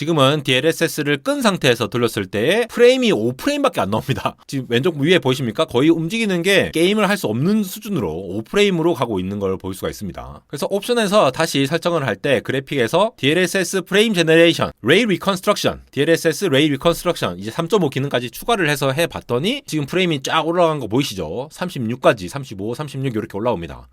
지금은 DLSS를 끈 상태에서 돌렸을 때 프레임이 5프레임밖에 안 나옵니다. 지금 왼쪽 위에 보이십니까? 거의 움직이는 게 게임을 할 수 없는 수준으로 5프레임으로 가고 있는 걸 볼 수가 있습니다. 그래서 옵션에서 다시 설정을 할 때 그래픽에서 DLSS 프레임 제너레이션, 레이 리컨스트럭션, DLSS 레이 리컨스트럭션 이제 3.5 기능까지 추가를 해서 해봤더니 지금 프레임이 쫙 올라간 거 보이시죠? 36까지 35, 36 이렇게 올라옵니다.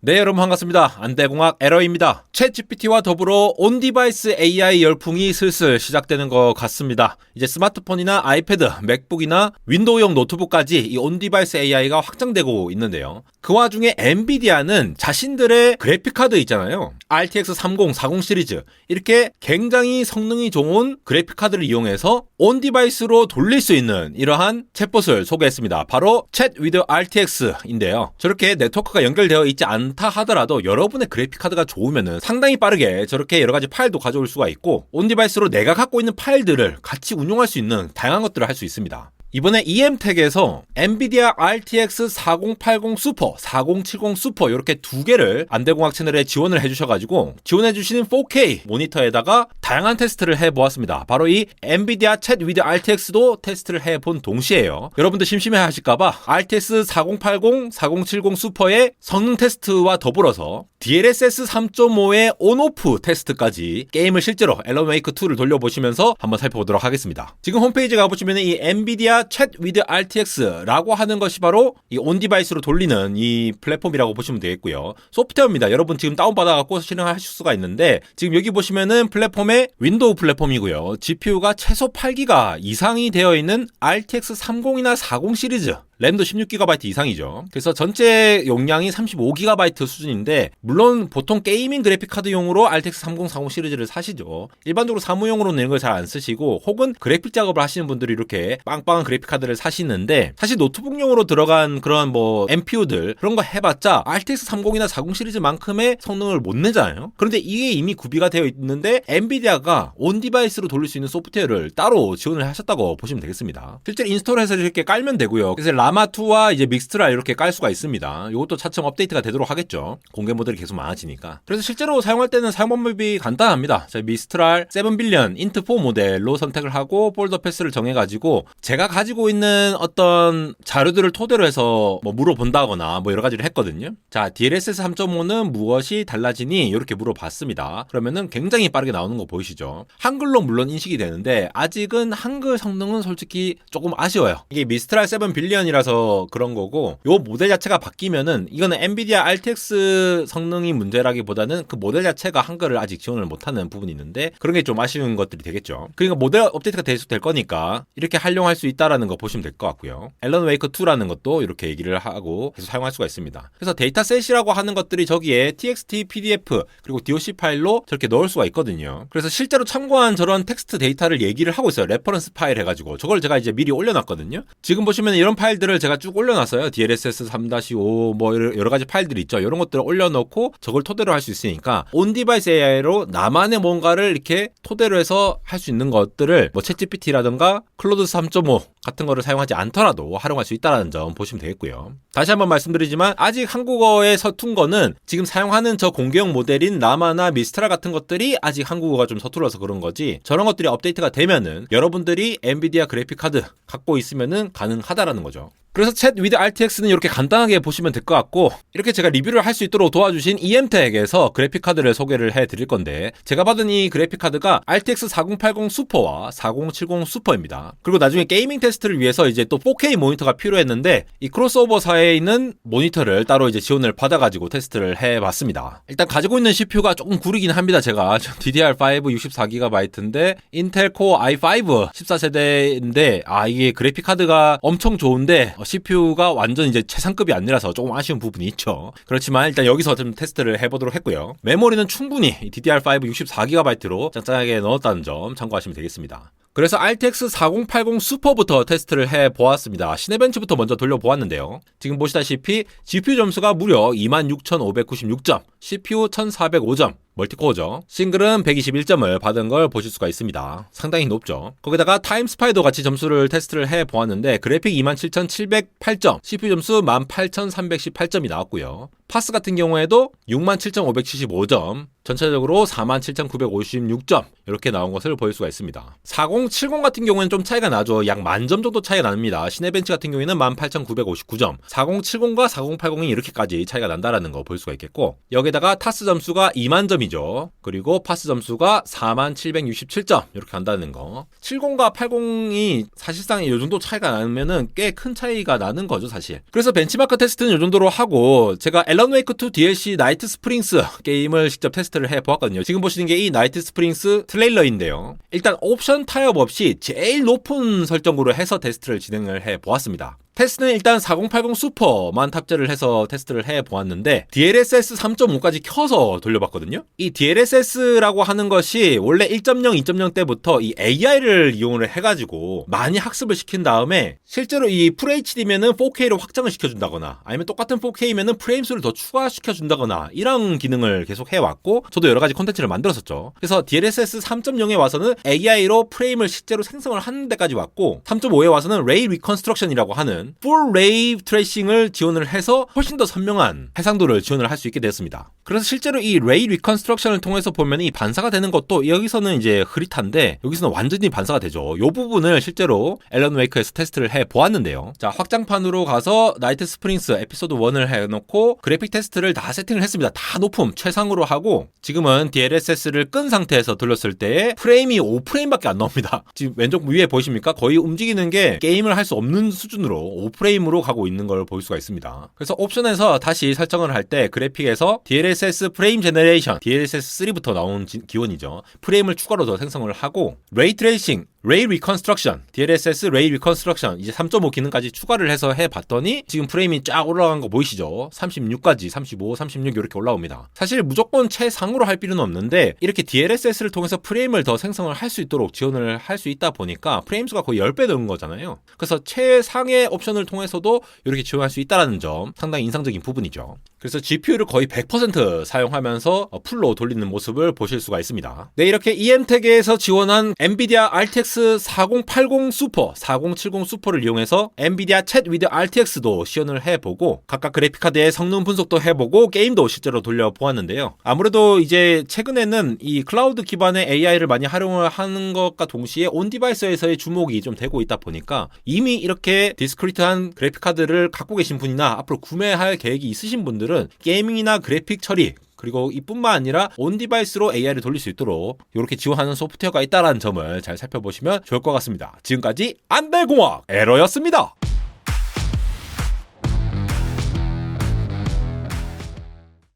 네, 여러분 반갑습니다. 안대공학 에러입니다. 챗GPT와 더불어 온디바이스 AI 열풍이 슬슬 시작되는 것 같습니다. 이제 스마트폰이나 아이패드, 맥북이나 윈도우용 노트북까지 이 온디바이스 AI가 확장되고 있는데요. 그 와중에 엔비디아는 자신들의 그래픽카드 있잖아요. RTX 3040 시리즈 이렇게 굉장히 성능이 좋은 그래픽카드를 이용해서 온디바이스로 돌릴 수 있는 이러한 챗봇을 소개했습니다. 바로 Chat with RTX인데요. 저렇게 네트워크가 연결되어 있지 않다 하더라도 여러분의 그래픽카드가 좋으면은 상당히 빠르게 저렇게 여러가지 파일도 가져올 수가 있고 온디바이스로 내가 갖고 있는 파일들을 같이 운용할 수 있는 다양한 것들을 할 수 있습니다. 이번에 EM텍에서 엔비디아 RTX 4080 슈퍼, 4070 슈퍼 이렇게 두 개를 안대공학 채널에 지원을 해주셔가지고 지원해주시는 4K 모니터에다가 다양한 테스트를 해보았습니다. 바로 이 엔비디아 Chat with RTX도 테스트를 해본 동시에요. 여러분들 심심해하실까봐 RTX 4080, 4070 슈퍼의 성능 테스트와 더불어서 DLSS 3.5의 온오프 테스트까지 게임을 실제로 앨런 웨이크 2를 돌려보시면서 한번 살펴보도록 하겠습니다. 지금 홈페이지 가보시면 이 엔비디아 Chat with RTX라고 하는 것이 바로 이 온디바이스로 돌리는 이 플랫폼이라고 보시면 되겠고요. 소프트웨어입니다. 여러분 지금 다운받아갖고 실행하실 수가 있는데 지금 여기 보시면은 플랫폼의 윈도우 플랫폼이고요. GPU가 최소 8기가 이상이 되어 있는 RTX 30이나 40 시리즈 램도 16GB 이상이죠. 그래서 전체 용량이 35GB 수준인데 물론 보통 게이밍 그래픽카드용으로 RTX 3040 시리즈를 사시죠. 일반적으로 사무용으로는 이런 걸 잘 안 쓰시고 혹은 그래픽 작업을 하시는 분들이 이렇게 빵빵한 그래픽카드를 사시는데 사실 노트북용으로 들어간 그런 뭐 NPU들 그런 거 해봤자 RTX 30이나 40 시리즈만큼의 성능을 못 내잖아요. 그런데 이게 이미 구비가 되어 있는데 엔비디아가 온디바이스로 돌릴 수 있는 소프트웨어를 따로 지원을 하셨다고 보시면 되겠습니다. 실제로 인스톨해서 이렇게 깔면 되고요. 그래서 라마2와 이제 믹스트라 이렇게 깔 수가 있습니다. 이것도 차츰 업데이트가 되도록 하겠죠. 공개 모델이 계속 많아지니까. 그래서 실제로 사용할 때는 사용 방법이 간단합니다. 미스트랄 7빌리언 인트4 모델로 선택을 하고 폴더 패스를 정해가지고 제가 가지고 있는 어떤 자료들을 토대로 해서 뭐 물어본다거나 뭐 여러 가지를 했거든요. 자, DLSS 3.5는 무엇이 달라지니? 이렇게 물어봤습니다. 그러면은 굉장히 빠르게 나오는 거 보이시죠? 한글로 물론 인식이 되는데 아직은 한글 성능은 솔직히 조금 아쉬워요. 이게 미스트랄 7빌리언이라서 그런 거고 요 모델 자체가 바뀌면은 이거는 엔비디아 RTX 성능이 문제라기보다는 그 모델 자체가 한글을 아직 지원을 못하는 부분이 있는데 그런 게 좀 아쉬운 것들이 되겠죠. 그러니까 모델 업데이트가 될 거니까 이렇게 활용할 수 있다라는 거 보시면 될 것 같고요. 앨런 웨이크 2라는 것도 이렇게 얘기를 하고 계속 사용할 수가 있습니다. 그래서 데이터셋이라고 하는 것들이 저기에 TXT, PDF 그리고 DOC 파일로 저렇게 넣을 수가 있거든요. 그래서 실제로 참고한 저런 텍스트 데이터를 얘기를 하고 있어요. 레퍼런스 파일 해가지고 저걸 제가 이제 미리 올려놨거든요. 지금 보시면 이런 파일들을 제가 쭉 올려놨어요. DLSS 3-5 뭐 여러 가지 파일들이 있죠. 이런 것들을 올려놓고 저걸 토대로 할 수 있으니까 온디바이스 AI로 나만의 뭔가를 이렇게 토대로 해서 할 수 있는 것들을 뭐 챗GPT라든가 클로드 3.5 같은 거를 사용하지 않더라도 활용할 수 있다는 점 보시면 되겠고요. 다시 한번 말씀드리지만 아직 한국어에 서툰 거는 지금 사용하는 저 공개용 모델인 라마나 미스트라 같은 것들이 아직 한국어가 좀 서툴러서 그런 거지 저런 것들이 업데이트가 되면은 여러분들이 엔비디아 그래픽 카드 갖고 있으면은 가능하다라는 거죠. 그래서 Chat with RTX는 이렇게 간단하게 보시면 될 것 같고 이렇게 제가 리뷰를 할 수 있도록 도와주신 EM텍에서 그래픽카드를 소개를 해드릴 건데 제가 받은 이 그래픽카드가 RTX 4080 슈퍼와 4070 슈퍼입니다. 그리고 나중에 게이밍 테스트를 위해서 이제 또 4K 모니터가 필요했는데 이 크로스오버사에 있는 모니터를 따로 이제 지원을 받아가지고 테스트를 해봤습니다. 일단 가지고 있는 CPU가 조금 구리긴 합니다. 제가 DDR5 64GB인데 인텔 코어 i5 14세대인데 이게 그래픽카드가 엄청 좋은데 CPU가 완전 이제 최상급이 아니라서 조금 아쉬운 부분이 있죠. 그렇지만 일단 여기서 좀 테스트를 해보도록 했고요. 메모리는 충분히 DDR5 64GB로 짱짱하게 넣었다는 점 참고하시면 되겠습니다. 그래서 RTX 4080 슈퍼부터 테스트를 해보았습니다. 시네벤치부터 먼저 돌려보았는데요. 지금 보시다시피 GPU 점수가 무려 26,596점, CPU 1,405점, 멀티코어죠. 싱글은 121점을 받은 걸 보실 수가 있습니다. 상당히 높죠. 거기다가 타임스파이도 같이 점수를 테스트를 해보았는데 그래픽 27,708점, CPU 점수 18,318점이 나왔고요. 파스 같은 경우에도 67,575점, 전체적으로 47,956점 이렇게 나온 것을 볼 수가 있습니다. 4070 같은 경우에는 좀 차이가 나죠. 약 만점 정도 차이가 납니다. 시네벤치 같은 경우에는 18,959점, 4070과 4080이 이렇게까지 차이가 난다라는 거 볼 수가 있겠고, 여기다가 타스 점수가 2만 점이죠. 그리고 파스 점수가 4767점 이렇게 간다는 거. 70과 80이 사실상 이 정도 차이가 나면은 꽤 큰 차이가 나는 거죠, 사실. 그래서 벤치마크 테스트는 이 정도로 하고, 제가 앨런 웨이크 2 DLC 나이트 스프링스 게임을 직접 테스트를 해보았거든요. 지금 보시는 게 이 나이트 스프링스 트레일러인데요. 일단 옵션 타협 없이 제일 높은 설정으로 해서 테스트를 진행을 해보았습니다. 테스트는 일단 4080 슈퍼만 탑재를 해서 테스트를 해보았는데 DLSS 3.5까지 켜서 돌려봤거든요. 이 DLSS라고 하는 것이 원래 1.0, 2.0 때부터 이 AI를 이용을 해가지고 많이 학습을 시킨 다음에 실제로 이 FHD면은 4K로 확장을 시켜준다거나 아니면 똑같은 4K면은 프레임 수를 더 추가시켜준다거나 이런 기능을 계속 해왔고, 저도 여러 가지 콘텐츠를 만들었었죠. 그래서 DLSS 3.0에 와서는 AI로 프레임을 실제로 생성을 하는 데까지 왔고, 3.5에 와서는 레이 리컨스트럭션이라고 하는 풀 레이 트레이싱을 지원을 해서 훨씬 더 선명한 해상도를 지원을 할 수 있게 되었습니다. 그래서 실제로 이 레이 리컨스트럭션을 통해서 보면 이 반사가 되는 것도 여기서는 이제 흐릿한데 여기서는 완전히 반사가 되죠. 이 부분을 실제로 앨런 웨이크에서 테스트를 해 보았는데요. 자, 확장판으로 가서 나이트 스프링스 에피소드 1을 해놓고 그래픽 테스트를 다 세팅을 했습니다. 다 높음 최상으로 하고, 지금은 DLSS를 끈 상태에서 돌렸을 때 프레임이 5프레임밖에 안 나옵니다. 지금 왼쪽 위에 보이십니까? 거의 움직이는 게 게임을 할 수 없는 수준으로 5프레임으로 가고 있는 걸 볼 수가 있습니다. 그래서 옵션에서 다시 설정을 할 때 그래픽에서 DLSS 프레임 제너레이션, DLSS 3부터 나온 기원이죠. 프레임을 추가로 더 생성을 하고, 레이 트레이싱, 레이 리컨스트럭션, DLSS 레이 리컨스트럭션 이제 3.5 기능까지 추가를 해서 해봤더니 지금 프레임이 쫙 올라간 거 보이시죠? 36까지, 35, 36 이렇게 올라옵니다. 사실 무조건 최상으로 할 필요는 없는데 이렇게 DLSS를 통해서 프레임을 더 생성을 할 수 있도록 지원을 할 수 있다 보니까 프레임 수가 거의 10배 되는 거잖아요. 그래서 최상의 옵션을 통해서도 이렇게 지원할 수 있다는 점 상당히 인상적인 부분이죠. 그래서 GPU를 거의 100% 사용하면서 풀로 돌리는 모습을 보실 수가 있습니다. 네, 이렇게 EM텍에서 지원한 엔비디아 RTX 4080 슈퍼, 4070 슈퍼를 이용해서 엔비디아 챗 위드 RTX도 시연을 해보고 각각 그래픽카드의 성능 분석도 해보고 게임도 실제로 돌려보았는데요. 아무래도 이제 최근에는 이 클라우드 기반의 AI를 많이 활용을 하는 것과 동시에 온 디바이스에서의 주목이 좀 되고 있다 보니까 이미 이렇게 디스크리트한 그래픽카드를 갖고 계신 분이나 앞으로 구매할 계획이 있으신 분들은 게이밍이나 그래픽 처리 그리고 이뿐만 아니라 온 디바이스로 AI를 돌릴 수 있도록 이렇게 지원하는 소프트웨어가 있다는 점을 잘 살펴보시면 좋을 것 같습니다. 지금까지 안대공학 에러였습니다.